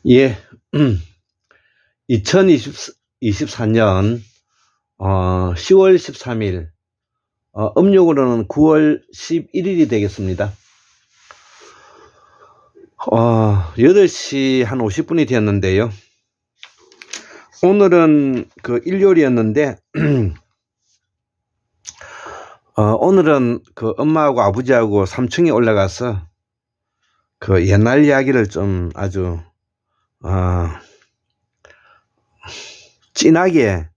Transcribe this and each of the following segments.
예, 2024년 10월 13일, 음력으로는 9월 11일이 되겠습니다. 8시 한 50분이 되었는데요. 오늘은 그 일요일이었는데, 오늘은 그 엄마하고 아버지하고 3층에 올라가서 그 옛날 이야기를 좀 아주 진하게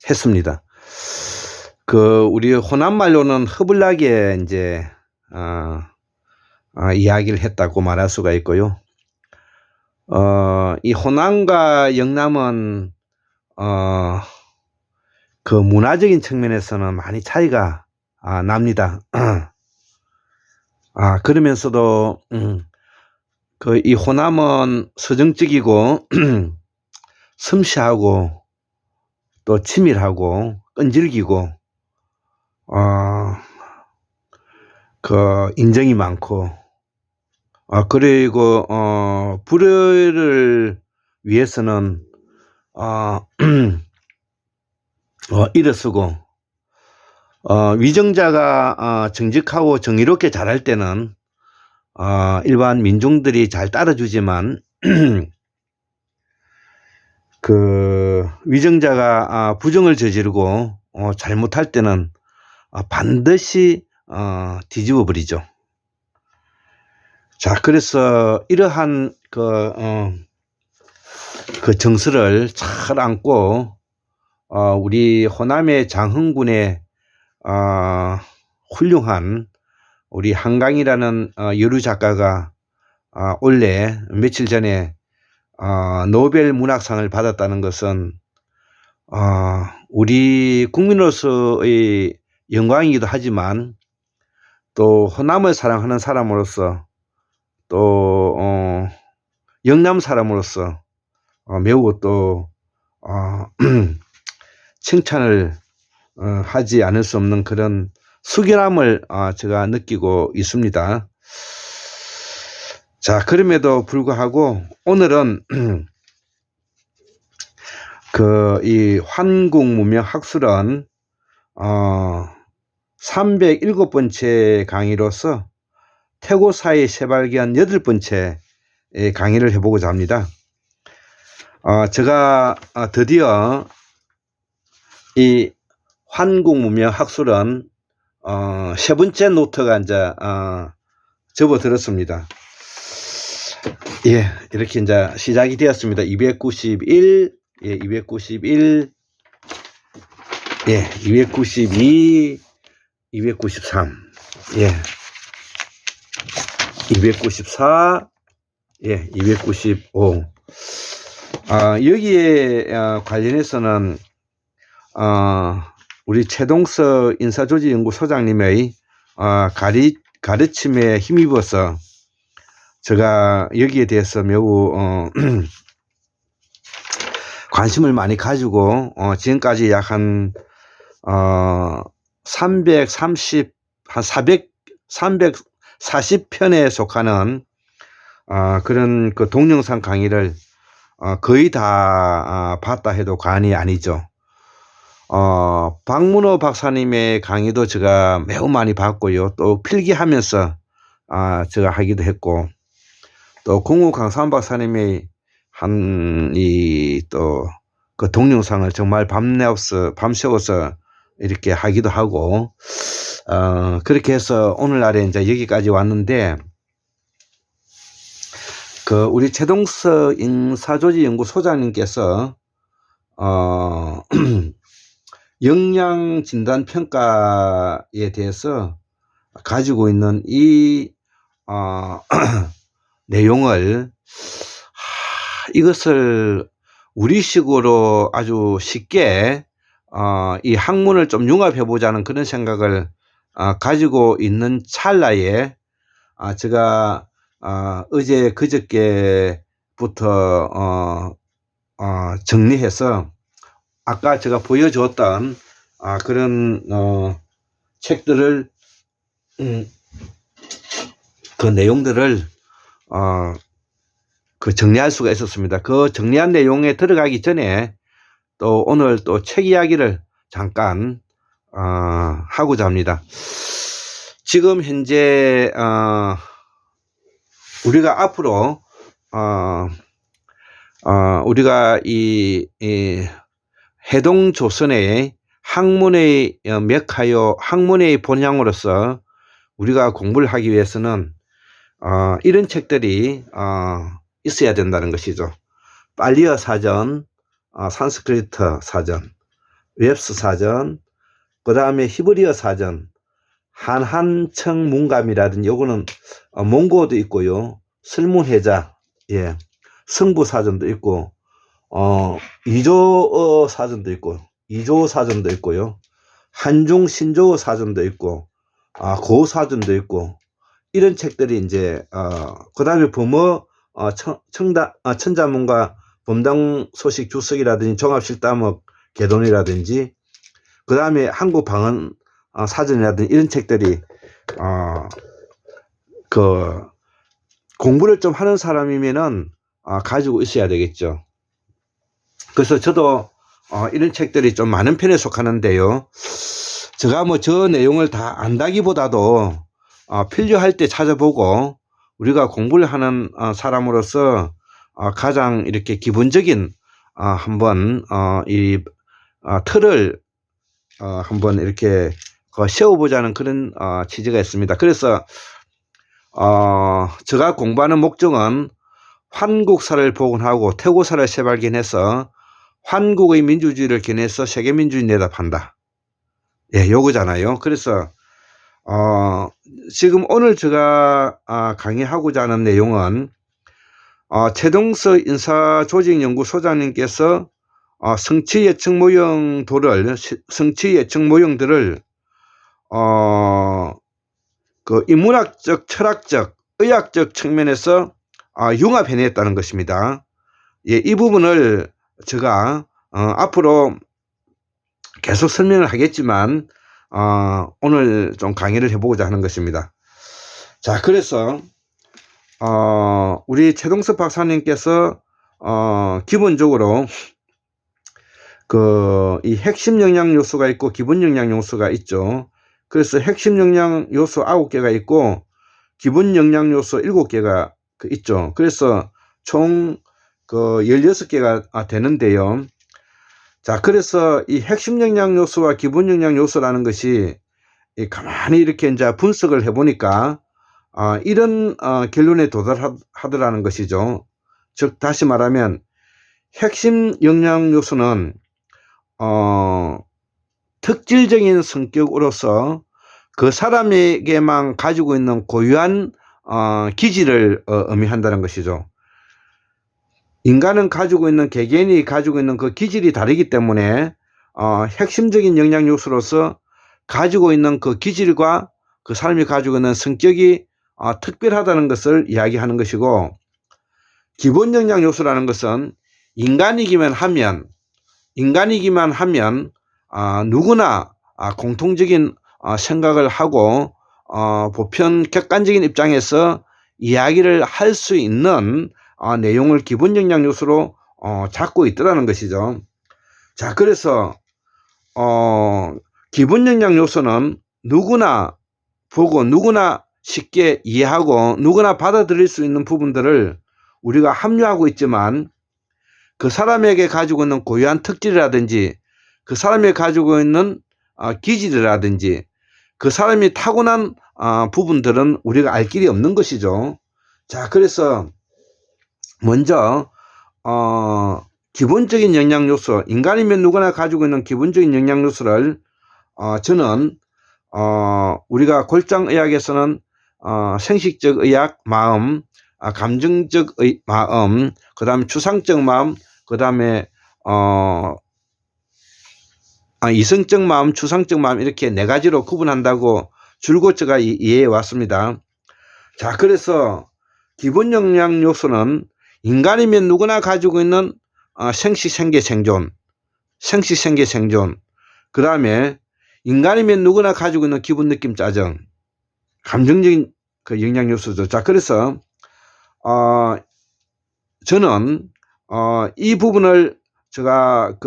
했습니다. 그 우리 호남 말로는 허블나게 이제 이야기를 했다고 말할 수가 있고요. 이 호남과 영남은 그 문화적인 측면에서는 많이 차이가 납니다. 그러면서도 그 이 호남은 서정적이고 섬세하고 또 치밀하고 끈질기고 그 인정이 많고 그리고 불의를 위해서는 일어서고 위정자가 정직하고 정의롭게 잘할 때는 일반 민중들이 잘 따라주지만 그 위정자가 부정을 저지르고 잘못할 때는 반드시 뒤집어 버리죠. 자, 그래서 이러한 그 정서를 잘 안고 우리 호남의 장흥군의 훌륭한 우리 한강이라는 여류 작가가 원래 며칠 전에 노벨 문학상을 받았다는 것은 우리 국민으로서의 영광이기도 하지만 또 호남을 사랑하는 사람으로서 또 영남 사람으로서 매우 또 칭찬을 하지 않을 수 없는 그런 숙연함을 제가 느끼고 있습니다. 자, 그럼에도 불구하고 오늘은 그 이 환국문명학술원 307번째 강의로서 태고사의 새발견 8번째 강의를 해보고자 합니다. 제가 드디어 이 환국문명학술원 3번째 노트가 이제 접어들었습니다. 예, 이렇게 이제 시작이 되었습니다. 291, 예, 291, 예, 292, 293, 예, 294, 예, 295. 여기에 관련해서는 우리 최동석 인사조직연구소장님의 가르침에 힘입어서 제가 여기에 대해서 매우 관심을 많이 가지고 지금까지 약 한 340편에 속하는 그런 그 동영상 강의를 거의 다 봤다 해도 과언이 아니죠. 박문호 박사님의 강의도 제가 매우 많이 봤고요. 또 필기하면서 제가 하기도 했고, 또 공우 강산 박사님의 또 그 동영상을 정말 밤새워서 이렇게 하기도 하고, 그렇게 해서 오늘날에 이제 여기까지 왔는데, 그 우리 최동석 인사조직연구소장님께서 역량진단평가에 대해서 가지고 있는 이 내용을 이것을 우리식으로 아주 쉽게 이 학문을 좀 융합해 보자는 그런 생각을 가지고 있는 찰나에 제가 어제 그저께부터 정리해서 아까 제가 보여줬던 그런 책들을 그 내용들을 그 정리할 수가 있었습니다. 그 정리한 내용에 들어가기 전에 또 오늘 또 책 이야기를 잠깐 하고자 합니다. 지금 현재 우리가 앞으로 우리가 이 해동조선의 학문의 메카요, 학문의 본향으로서 우리가 공부를 하기 위해서는 이런 책들이 있어야 된다는 것이죠. 팔리어 사전, 산스크리트 사전, 웹스 사전, 그 다음에 히브리어 사전, 한한청 문감이라든지 요거는 몽고도 있고요, 설문해자, 예, 성부 사전도 있고, 이조어 사전도 있고, 이조 사전도 있고요, 한중 신조 사전도 있고, 고 사전도 있고, 이런 책들이 이제 그 다음에 범어 천자문과 범당 소식 주석이라든지 종합실담학 개론이라든지, 그 다음에 한국 방언 사전이라든지 이런 책들이 그 공부를 좀 하는 사람이면은 가지고 있어야 되겠죠. 그래서 저도 이런 책들이 좀 많은 편에 속하는데요. 제가 뭐 저 내용을 다 안다기보다도 필요할 때 찾아보고 우리가 공부를 하는 사람으로서 가장 이렇게 기본적인 한번 이 틀을 한번 이렇게 세워보자는 그런 취지가 있습니다. 그래서 제가 공부하는 목적은 환국사를 복원하고 태고사를 재발견해서 환국의 민주주의를 견해서 세계민주주의 내다판다. 예, 요거잖아요. 그래서 지금 오늘 제가 강의하고자 하는 내용은 최동석 인사조직연구소장님께서 성취 예측 모형들을 그 인문학적, 철학적, 의학적 측면에서 융합해냈다는 것입니다. 예, 이 부분을 제가 앞으로 계속 설명을 하겠지만 오늘 좀 강의를 해보고자 하는 것입니다. 자, 그래서 우리 최동석 박사님께서 기본적으로 이 핵심 영양 요소가 있고 기본 영양 요소가 있죠. 그래서 핵심 영양 요소 9개가 있고 기본 영양 요소 7개가 있죠. 그래서 총 16개가 되는데요. 자, 그래서 이 핵심 영양 요소와 기본 영양 요소라는 것이 가만히 이렇게 이제 분석을 해보니까 이런 결론에 도달하더라는 것이죠. 즉, 다시 말하면 핵심 영양 요소는 특질적인 성격으로서 그 사람에게만 가지고 있는 고유한 기질을 의미한다는 것이죠. 인간은 가지고 있는, 개개인이 가지고 있는 그 기질이 다르기 때문에 핵심적인 영양 요소로서 가지고 있는 그 기질과 그 사람이 가지고 있는 성격이 특별하다는 것을 이야기하는 것이고, 기본 영양 요소라는 것은 인간이기만 하면 누구나 공통적인 생각을 하고 보편 객관적인 입장에서 이야기를 할 수 있는 내용을 기본 영양 요소로 잡고 있더라는 것이죠. 자, 그래서 기본 영양 요소는 누구나 보고 누구나 쉽게 이해하고 누구나 받아들일 수 있는 부분들을 우리가 함유하고 있지만, 그 사람에게 가지고 있는 고유한 특질이라든지 그 사람이 가지고 있는 기질이라든지 그 사람이 타고난 부분들은 우리가 알 길이 없는 것이죠. 자, 그래서 먼저 기본적인 영양 요소, 인간이면 누구나 가지고 있는 기본적인 영양 요소를 저는 우리가 골장의학에서는 생식적 의학 마음, 감정적 마음, 그 다음에 추상적 마음, 그 다음에 이성적 마음, 추상적 마음, 이렇게 4가지로 구분한다고 줄곧 제가 이해해 왔습니다. 자, 그래서 기본 영양 요소는 인간이면 누구나 가지고 있는 생식, 생계, 생존, 그 다음에 인간이면 누구나 가지고 있는 기분, 느낌, 짜증, 감정적인 그 영양 요소죠. 자, 그래서 저는 이 부분을 제가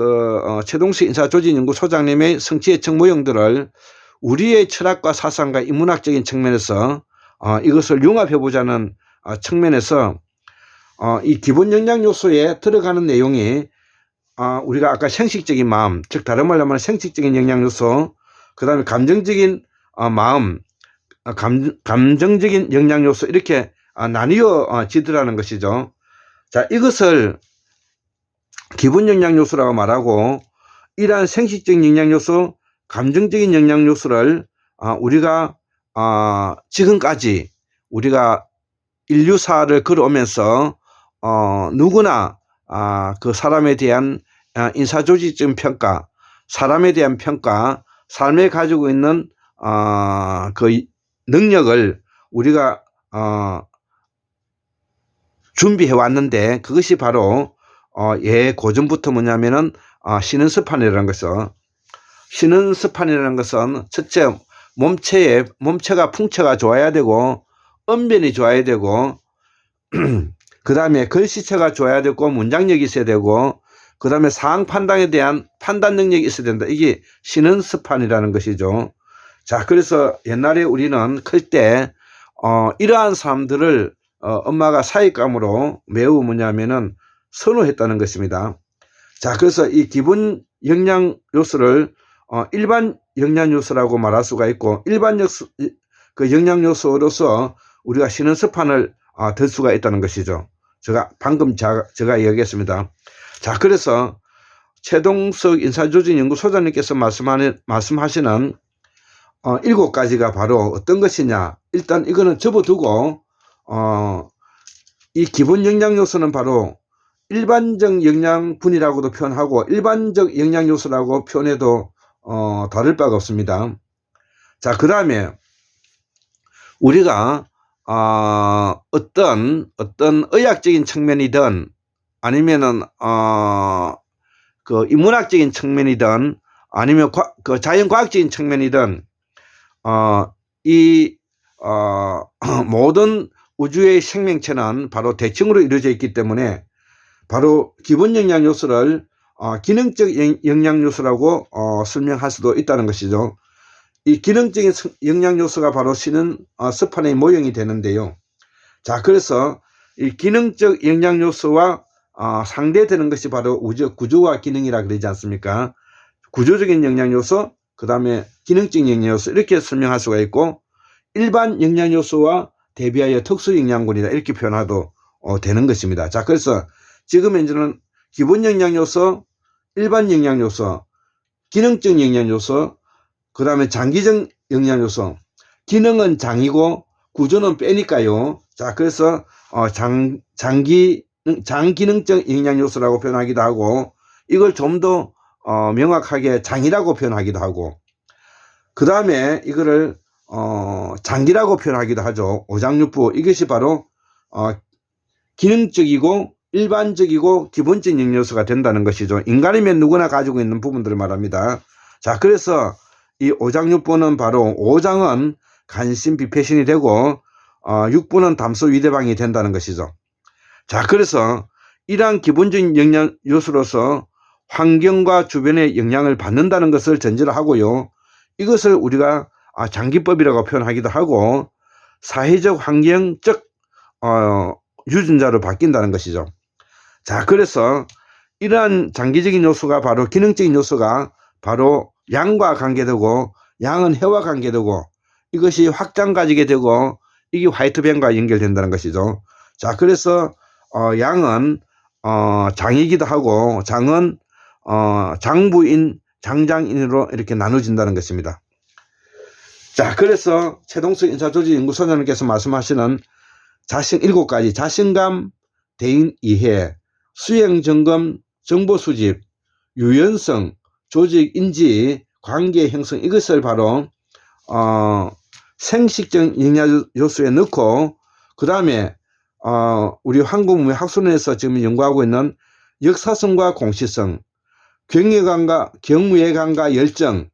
최동식 인사조직연구소장님의 성취예측 모형들을 우리의 철학과 사상과 인문학적인 측면에서 이것을 융합해 보자는 측면에서 이 기본 영양 요소에 들어가는 내용이 우리가 아까 생식적인 마음, 즉 다른 말로 하면 생식적인 영양 요소, 그 다음에 감정적인 마음, 감정적인 영양 요소 이렇게 나뉘어 지더라는 것이죠. 자, 이것을 기본 영양 요소라고 말하고, 이러한 생식적인 영양 요소, 감정적인 영양 요소를 우리가 지금까지 우리가 인류사를 걸어오면서 누구나 그 사람에 대한 인사조직적인 평가, 사람에 대한 평가, 삶에 가지고 있는 그 능력을 우리가 준비해 왔는데, 그것이 바로 고전부터 뭐냐면은 신은스판이라는 것은, 신은스판이라는 것은 첫째 몸체가 풍채가 좋아야 되고, 언변이 좋아야 되고, 그 다음에 글씨체가 좋아야 되고, 문장력이 있어야 되고, 그 다음에 상황 판단에 대한 판단 능력이 있어야 된다. 이게 신은스판이라는 것이죠. 자, 그래서 옛날에 우리는 클 때 이러한 사람들을 엄마가 사익감으로 매우 뭐냐면은 선호했다는 것입니다. 자, 그래서 이 기본 영양 요소를 일반 영양 요소라고 말할 수가 있고, 일반 영양 요소로서 우리가 신은스판을 들 수가 있다는 것이죠. 제가 방금 제가 이야기했습니다. 자, 그래서 최동석 인사조직연구소장님께서 말씀하시는 7가지가 바로 어떤 것이냐. 일단 이거는 접어두고 이 기본 영양 요소는 바로 일반적 영양분이라고도 표현하고 일반적 영양 요소라고 표현해도 다를 바가 없습니다. 자, 그 다음에 우리가 어떤 의학적인 측면이든 아니면은 그 인문학적인 측면이든 아니면 그 자연과학적인 측면이든 이 모든 우주의 생명체는 바로 대칭으로 이루어져 있기 때문에 바로 기본 영양 요소를 기능적 영양 요소라고 설명할 수도 있다는 것이죠. 이 기능적인 영양 요소가 바로 신은스판의 모형이 되는데요. 자, 그래서 이 기능적 영양 요소와 상대되는 것이 바로 우주 구조와 기능이라 그러지 않습니까? 구조적인 영양 요소, 그 다음에 기능적인 영양 요소 이렇게 설명할 수가 있고, 일반 영양 요소와 대비하여 특수 영양분이다 이렇게 표현해도 되는 것입니다. 자, 그래서 지금 현재는 기본 영양 요소, 일반 영양 요소, 기능적 영양 요소, 그 다음에 장기적 영양 요소. 기능은 장이고 구조는 빼니까요. 자, 그래서 장기능적 영양 요소라고 표현하기도 하고, 이걸 좀 더 명확하게 장이라고 표현하기도 하고, 그 다음에 이거를 장기라고 표현하기도 하죠. 오장육부. 이것이 바로 기능적이고 일반적이고 기본적 영양 요소가 된다는 것이죠. 인간이면 누구나 가지고 있는 부분들을 말합니다. 자, 그래서 이 오장육부는 바로 오장은 간신 비폐신이 되고 육부는 담소 위대방이 된다는 것이죠. 자, 그래서 이러한 기본적인 영양 요소로서 환경과 주변의 영향을 받는다는 것을 전제로 하고요. 이것을 우리가 장기법이라고 표현하기도 하고, 사회적 환경적 유전자로 바뀐다는 것이죠. 자, 그래서 이러한 장기적인 요소가 바로 기능적인 요소가 바로 양과 관계되고, 양은 해와 관계되고, 이것이 확장 가지게 되고, 이게 화이트밴과 연결된다는 것이죠. 자, 그래서 양은 장이기도 하고, 장은 장부인, 장장인으로 이렇게 나눠진다는 것입니다. 자, 그래서 최동석 인사조직연구소장님께서 말씀하시는 자신 7가지, 자신감, 대인 이해, 수행 점검, 정보 수집, 유연성, 조직 인지, 관계 형성, 이것을 바로 생식적 영양 요소에 넣고, 그 다음에 우리 한국문명학술원에서 지금 연구하고 있는 역사성과 공시성, 경무예감과 열정,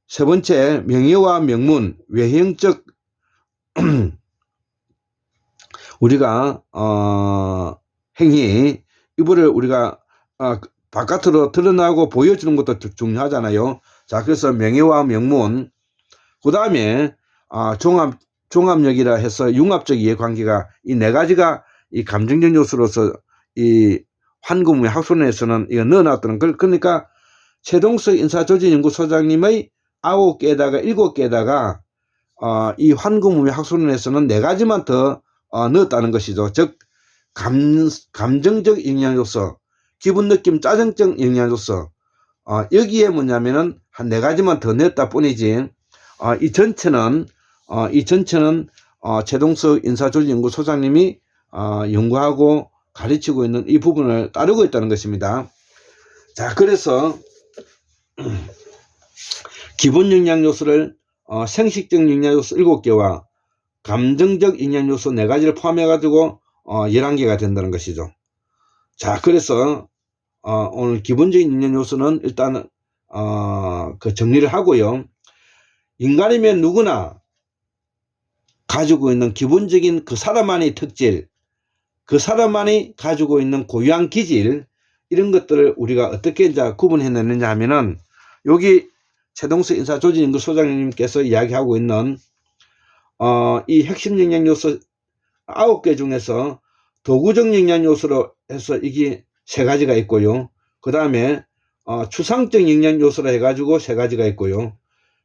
세 번째 명예와 명문, 외형적 우리가 행위, 이거를 우리가 바깥으로 드러나고 보여주는 것도 중요하잖아요. 자, 그래서 명예와 명문, 그 다음에 종합력이라 해서 융합적 이해관계가 이 네 가지가 이 감정적 요소로서 이 환구문의 학술원에서는 이거 넣어놨다는 걸. 그러니까 최동석 인사조직연구소장님의 9개에다가 7개에다가 이 환구문의 학술원에서는 네 가지만 더 넣었다는 것이죠. 즉 감정적 영향요소, 기분 느낌 짜증적 영향요소, 여기에 뭐냐면은 한 네 가지만 더 넣었다 뿐이지 이 전체는 최동석 인사조직연구소장님이 연구하고 가르치고 있는 이 부분을 따르고 있다는 것입니다. 자, 그래서 기본 영양요소를 생식적 영양요소 7개와 감정적 영양요소 4가지를 포함해 가지고 11개가 된다는 것이죠. 자, 그래서 오늘 기본적인 영양요소는 일단 그 정리를 하고요. 인간이면 누구나 가지고 있는 기본적인 그 사람만의 특질, 그 사람만이 가지고 있는 고유한 기질, 이런 것들을 우리가 어떻게 이제 구분해내느냐 하면은 여기 최동석 인사조직연구소장님께서 이야기하고 있는 이 핵심 영양요소 9개 중에서 도구적 영양요소로 해서 이게 3가지가 있고요. 그 다음에 추상적 영양요소로 해가지고 3가지가 있고요.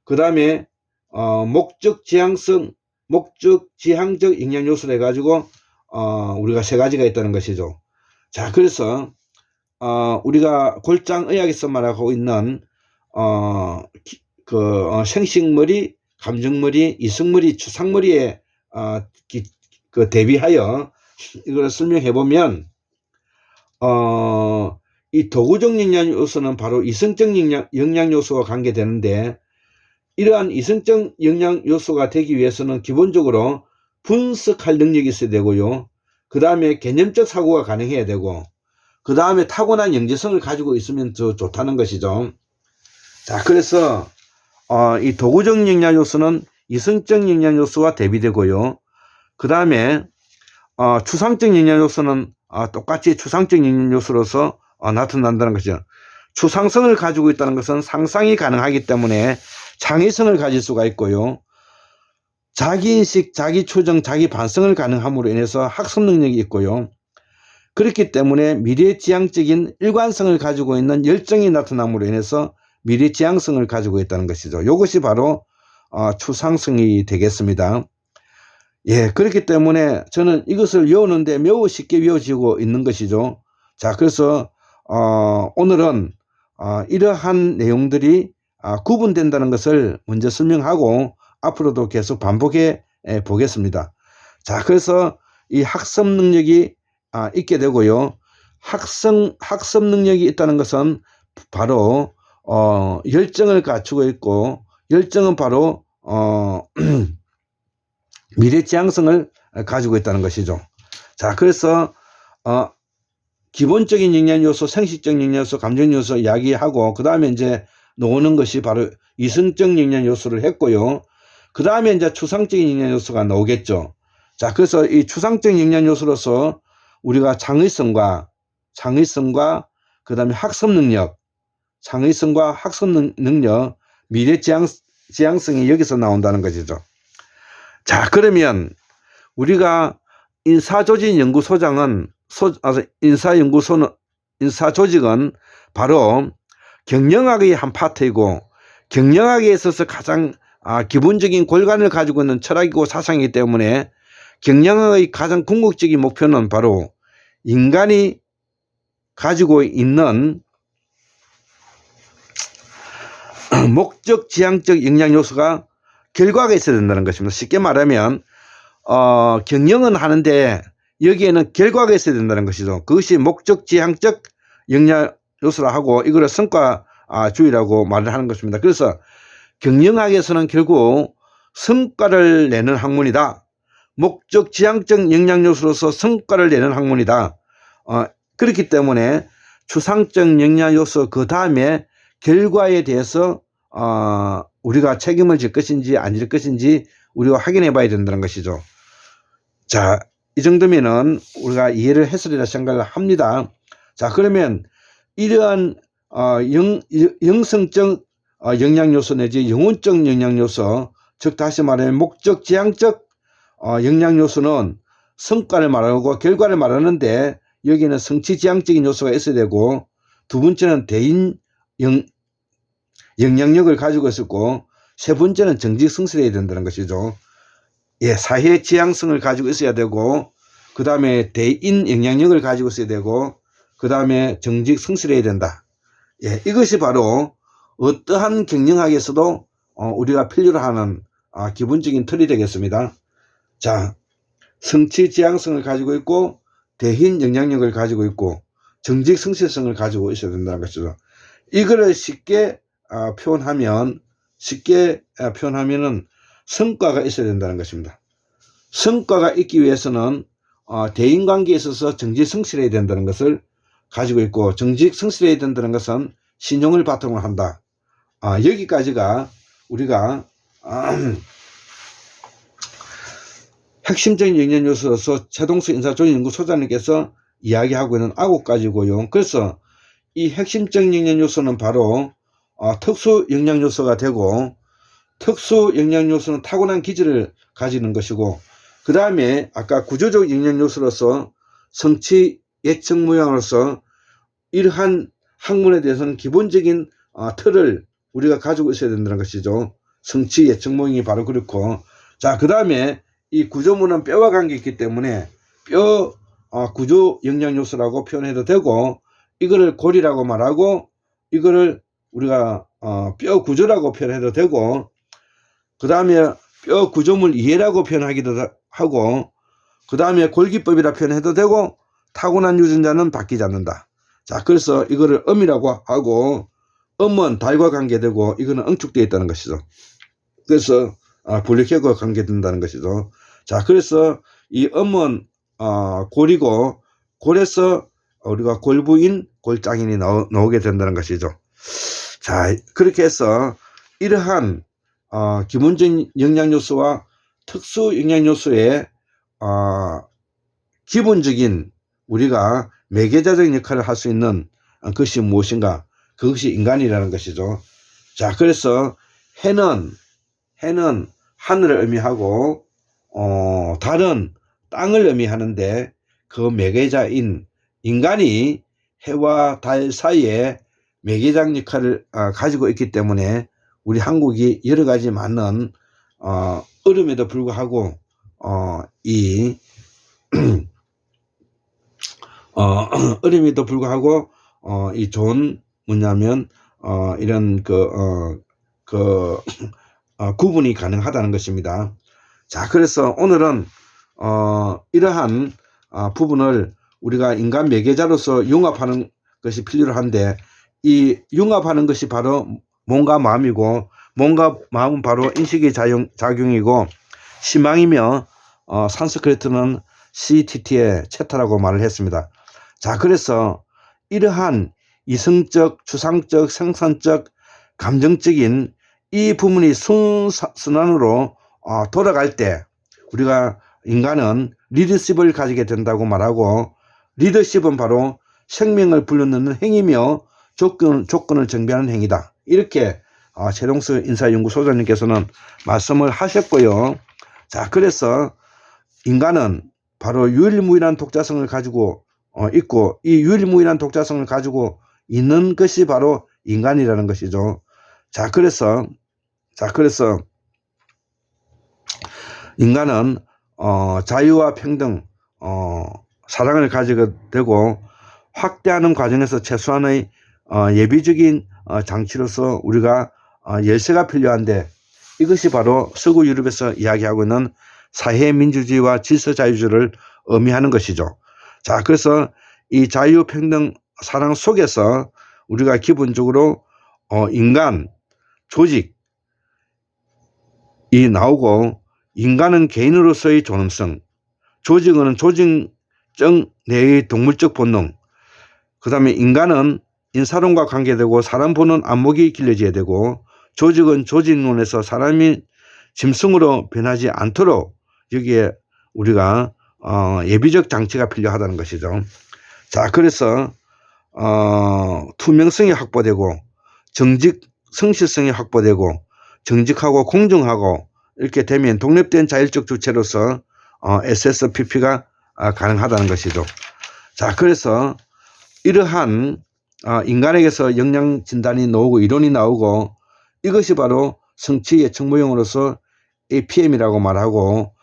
그 다음에 목적 지향적 영양요소로 해가지고 우리가 3가지가 있다는 것이죠. 자, 그래서 우리가 골장의학에서 말하고 있는 생식머리, 감정머리, 이성머리, 추상머리에 그 대비하여 이걸 설명해 보면 이 도구적 영양요소는 바로 이성적 영양요소와 관계되는데, 이러한 이성적 영양요소가 되기 위해서는 기본적으로 분석할 능력이 있어야 되고요. 그 다음에 개념적 사고가 가능해야 되고, 그 다음에 타고난 영재성을 가지고 있으면 더 좋다는 것이죠. 자, 그래서 이 도구적 영양요소는 이성적 영양요소와 대비되고요. 그 다음에 추상적 영양요소는 똑같이 추상적 영양요소로서 나타난다는 것이죠. 추상성을 가지고 있다는 것은 상상이 가능하기 때문에 창의성을 가질 수가 있고요. 자기인식, 자기초정, 자기반성을 가능함으로 인해서 학습 능력이 있고요. 그렇기 때문에 미래지향적인 일관성을 가지고 있는 열정이 나타남으로 인해서 미래지향성을 가지고 있다는 것이죠. 이것이 바로 추상성이 되겠습니다. 예, 그렇기 때문에 저는 이것을 외우는데 매우 쉽게 외워지고 있는 것이죠. 자, 그래서 오늘은 이러한 내용들이 구분된다는 것을 먼저 설명하고 앞으로도 계속 반복해 보겠습니다. 자, 그래서 이 학습 능력이 있게 되고요. 학습 능력이 있다는 것은 바로 열정을 갖추고 있고, 열정은 바로 미래지향성을 가지고 있다는 것이죠. 자, 그래서 기본적인 영양요소, 생식적 영양요소, 감정요소 이야기하고, 그 다음에 이제 나오는 것이 바로 이성적 영양요소를 했고요. 그 다음에 이제 추상적인 영양요소가 나오겠죠. 자, 그래서 이 추상적 영양요소로서 우리가 창의성과 그 다음에 학습 능력, 창의성과 학습 능력, 미래지향성이 여기서 나온다는 것이죠. 자, 그러면 우리가 인사조직연구소장은 인사조직은 바로 경영학의 한 파트이고, 경영학에 있어서 가장 기본적인 골간을 가지고 있는 철학이고 사상이기 때문에 경영학의 가장 궁극적인 목표는 바로 인간이 가지고 있는 목적 지향적 영양요소가 결과가 있어야 된다는 것입니다. 쉽게 말하면 경영은 하는데 여기에는 결과가 있어야 된다는 것이죠. 그것이 목적 지향적 영양요소라 하고, 이거를 성과주의라고 말을 하는 것입니다. 그래서 경영학에서는 결국 성과를 내는 학문이다. 목적 지향적 영양요소로서 성과를 내는 학문이다. 그렇기 때문에 추상적 영양요소 그 다음에 결과에 대해서 우리가 책임을 질 것인지 안 질 것인지 우리가 확인해 봐야 된다는 것이죠. 자, 이 정도면은 우리가 이해를 했으리라 생각을 합니다. 자, 그러면 이러한 영성적 영양요소 내지 영혼적 영양요소, 즉 다시 말하면 목적 지향적 영양요소는 성과를 말하고 결과를 말하는데, 여기는 성취 지향적인 요소가 있어야 되고, 두 번째는 대인 영향력을 가지고 있었고, 세 번째는 정직 성실해야 된다는 것이죠. 예, 사회 지향성을 가지고 있어야 되고, 그 다음에 대인 영향력을 가지고 있어야 되고, 그 다음에 정직 성실해야 된다. 예, 이것이 바로 어떠한 경영학에서도 우리가 필요로 하는 기본적인 틀이 되겠습니다. 자, 성취 지향성을 가지고 있고, 대인 영향력을 가지고 있고, 정직 성실성을 가지고 있어야 된다는 것이죠. 이거를 쉽게 표현하면은 성과가 있어야 된다는 것입니다. 성과가 있기 위해서는 대인관계에 있어서 정직 성실해야 된다는 것을 가지고 있고, 정직 성실해야 된다는 것은 신용을 바탕으로 한다. 여기까지가 우리가 핵심적인 영향요소로서 최동수 인사조직연구소장님께서 이야기하고 있는 9가지고요. 그래서 이 핵심적인 영향요소는 바로 특수 영향요소가 되고, 특수 영향요소는 타고난 기질을 가지는 것이고, 그 다음에 아까 구조적 영향요소로서 성취 예측 모양으로서 이러한 학문에 대해서는 기본적인 틀을 우리가 가지고 있어야 된다는 것이죠. 성취 예측 모형이 바로 그렇고, 자, 그 다음에 이 구조물은 뼈와 관계 있기 때문에 뼈 구조 영양요소라고 표현해도 되고, 이거를 골이라고 말하고, 이거를 우리가 뼈 구조라고 표현해도 되고, 그 다음에 뼈 구조물 이해라고 표현하기도 하고, 그 다음에 골기법이라 표현해도 되고, 타고난 유전자는 바뀌지 않는다. 자, 그래서 이거를 음이라고 하고, 음은 달과 관계되고, 이거는 응축되어 있다는 것이죠. 그래서 분리계과 관계된다는 것이죠. 자, 그래서 이 음은 골이고, 골에서 우리가 골부인, 골장인이 나오게 된다는 것이죠. 자, 그렇게 해서 이러한 기본적인 영양요소와 특수 영양요소의 기본적인 우리가 매개자적 역할을 할 수 있는 것이 무엇인가? 그것이 인간이라는 것이죠. 자, 그래서 해는 하늘을 의미하고, 달은 땅을 의미하는데, 그 매개자인 인간이 해와 달 사이에 매개장 역할을 가지고 있기 때문에 우리 한국이 여러 가지 많은 어려움에도 불구하고 어려움에도 불구하고 이 좋은 뭐냐면 이런 구분이 가능하다는 것입니다. 자, 그래서 오늘은 이러한 부분을 우리가 인간 매개자로서 융합하는 것이 필요로 한데, 이 융합하는 것이 바로 몸과 마음이고, 몸과 마음은 바로 인식의 작용이고, 시망이며 산스크리트는 CTT의 체타라고 말을 했습니다. 자, 그래서 이러한 이성적, 추상적, 생산적, 감정적인 이 부분이 순환으로 돌아갈 때 우리가 인간은 리더십을 가지게 된다고 말하고, 리더십은 바로 생명을 불러넣는 행위며 조건을 정비하는 행위다. 이렇게 최동수 인사연구소장님께서는 말씀을 하셨고요. 자, 그래서 인간은 바로 유일무이한 독자성을 가지고 있고, 이 유일무이한 독자성을 가지고 있는 것이 바로 인간이라는 것이죠. 자, 그래서 인간은 자유와 평등, 사랑을 가지게 되고, 확대하는 과정에서 최소한의 예비적인 장치로서 우리가 열쇠가 필요한데, 이것이 바로 서구 유럽에서 이야기하고 있는 사회민주주의와 질서자유주의를 의미하는 것이죠. 자, 그래서 이 자유, 평등, 사랑 속에서 우리가 기본적으로 인간, 조직이 나오고, 인간은 개인으로서의 존엄성, 조직은 조직적 내의 동물적 본능, 그 다음에 인간은 인사론과 관계되고 사람 보는 안목이 길러져야 되고, 조직은 조직론에서 사람이 짐승으로 변하지 않도록 여기에 우리가 예비적 장치가 필요하다는 것이죠. 자, 그래서 투명성이 확보되고 정직 성실성이 확보되고 정직하고 공정하고 이렇게 되면 독립된 자율적 주체로서 SSPP가 가능하다는 것이죠. 자, 그래서 이러한 인간에게서 영양 진단이 나오고 이론이 나오고 이것이 바로 성취의 청무용으로서 APM이라고 말하고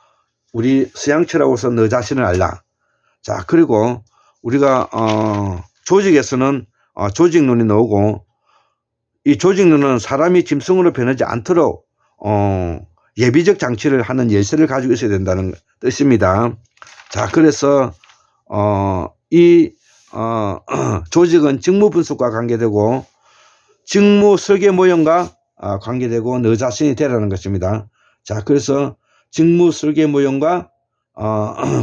우리 수양처라고서 너 자신을 알라. 자, 그리고 우리가 조직에서는 조직론이 나오고 이 조직론은 사람이 짐승으로 변하지 않도록 예비적 장치를 하는 열쇠를 가지고 있어야 된다는 뜻입니다. 자, 그래서 이 조직은 직무 분석과 관계되고 직무 설계 모형과 관계되고 너 자신이 되라는 것입니다. 자, 그래서 직무 설계 모형과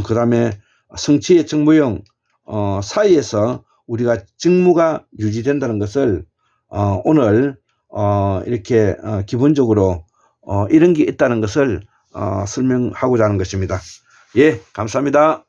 그 다음에 성취의 청무형 사이에서 우리가 직무가 유지된다는 것을 오늘 이렇게 기본적으로 이런 게 있다는 것을 설명하고자 하는 것입니다. 예, 감사합니다.